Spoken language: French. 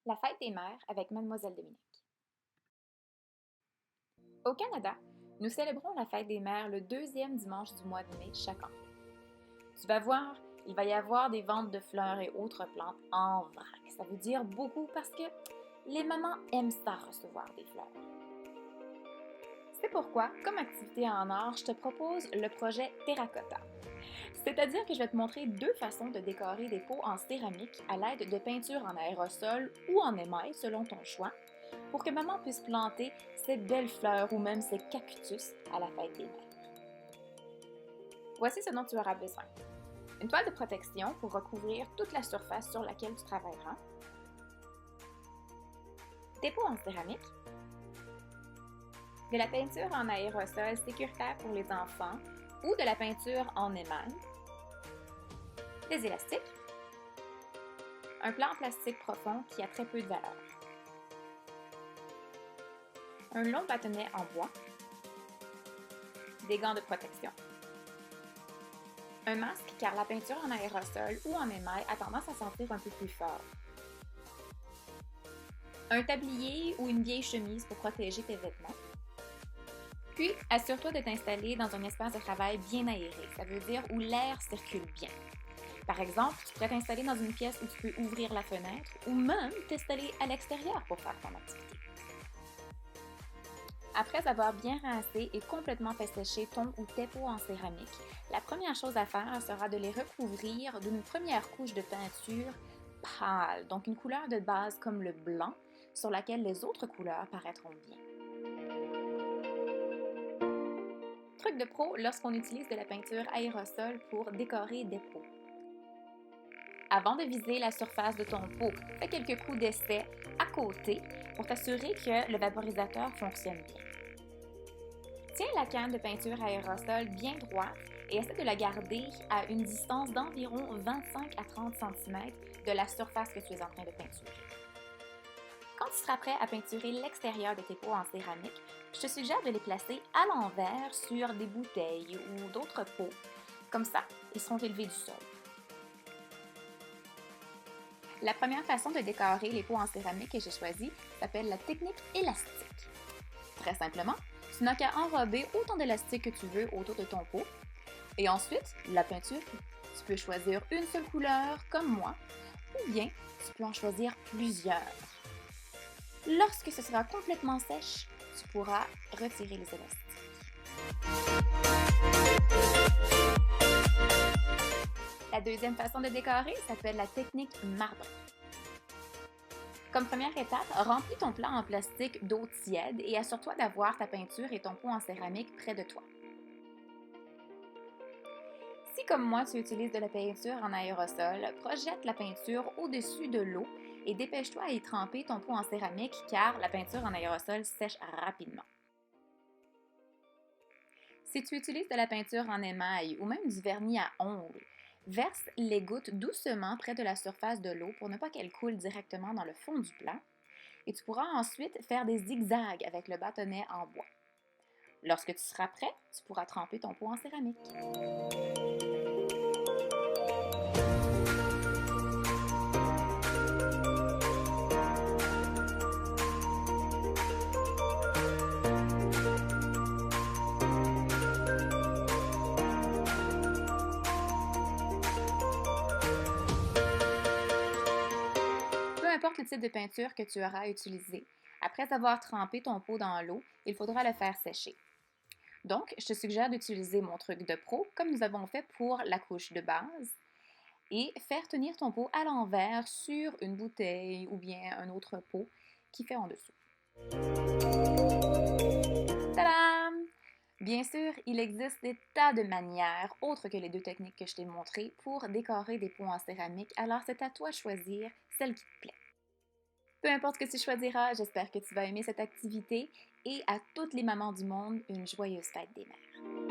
La fête des mères avec Mademoiselle Dominique. Au Canada, nous célébrons la fête des mères le deuxième dimanche du mois de mai chaque an. Tu vas voir, il va y avoir des ventes de fleurs et autres plantes en vrac. Ça veut dire beaucoup parce que les mamans aiment ça recevoir des fleurs. C'est pourquoi, comme activité en art, je te propose le projet Terracotta. C'est-à-dire que je vais te montrer deux façons de décorer des pots en céramique à l'aide de peinture en aérosol ou en émail selon ton choix, pour que maman puisse planter ses belles fleurs ou même ses cactus à la fête des mères. Voici ce dont tu auras besoin. Une toile de protection pour recouvrir toute la surface sur laquelle tu travailleras, des pots en céramique, de la peinture en aérosol sécuritaire pour les enfants ou de la peinture en émail, des élastiques, un plan en plastique profond qui a très peu de valeur, un long bâtonnet en bois, des gants de protection, un masque car la peinture en aérosol ou en émail a tendance à sentir un peu plus fort, un tablier ou une vieille chemise pour protéger tes vêtements. Puis, assure-toi de t'installer dans un espace de travail bien aéré, ça veut dire où l'air circule bien. Par exemple, tu pourrais t'installer dans une pièce où tu peux ouvrir la fenêtre ou même t'installer à l'extérieur pour faire ton activité. Après avoir bien rincé et complètement fait sécher ton ou tes pots en céramique, la première chose à faire sera de les recouvrir d'une première couche de peinture pâle, donc une couleur de base comme le blanc, sur laquelle les autres couleurs paraîtront bien. Truc de pro lorsqu'on utilise de la peinture aérosol pour décorer des pots. Avant de viser la surface de ton pot, fais quelques coups d'essai à côté pour t'assurer que le vaporisateur fonctionne bien. Tiens la canne de peinture aérosol bien droite et essaie de la garder à une distance d'environ 25 à 30 cm de la surface que tu es en train de peinturer. Quand tu seras prêt à peinturer l'extérieur de tes pots en céramique, je te suggère de les placer à l'envers sur des bouteilles ou d'autres pots. Comme ça, ils seront élevés du sol. La première façon de décorer les pots en céramique que j'ai choisie s'appelle la technique élastique. Très simplement, tu n'as qu'à enrober autant d'élastique que tu veux autour de ton pot. Et ensuite, la peinture. Tu peux choisir une seule couleur, comme moi, ou bien tu peux en choisir plusieurs. Lorsque ce sera complètement sèche, tu pourras retirer les élastiques. La deuxième façon de décorer s'appelle la technique marbre. Comme première étape, remplis ton plat en plastique d'eau tiède et assure-toi d'avoir ta peinture et ton pot en céramique près de toi. Si, comme moi, tu utilises de la peinture en aérosol, projette la peinture au-dessus de l'eau et dépêche-toi à y tremper ton pot en céramique car la peinture en aérosol sèche rapidement. Si tu utilises de la peinture en émail ou même du vernis à ongles, verse les gouttes doucement près de la surface de l'eau pour ne pas qu'elles coulent directement dans le fond du plat et tu pourras ensuite faire des zigzags avec le bâtonnet en bois. Lorsque tu seras prêt, tu pourras tremper ton pot en céramique. Peu importe le type de peinture que tu auras utilisé, après avoir trempé ton pot dans l'eau, il faudra le faire sécher. Donc, je te suggère d'utiliser mon truc de pro, comme nous avons fait pour la couche de base, et faire tenir ton pot à l'envers sur une bouteille ou bien un autre pot qui fait en dessous. Tadam! Bien sûr, il existe des tas de manières, autres que les deux techniques que je t'ai montrées, pour décorer des pots en céramique, alors c'est à toi de choisir celle qui te plaît. Peu importe ce que tu choisiras, j'espère que tu vas aimer cette activité et à toutes les mamans du monde, une joyeuse fête des mères.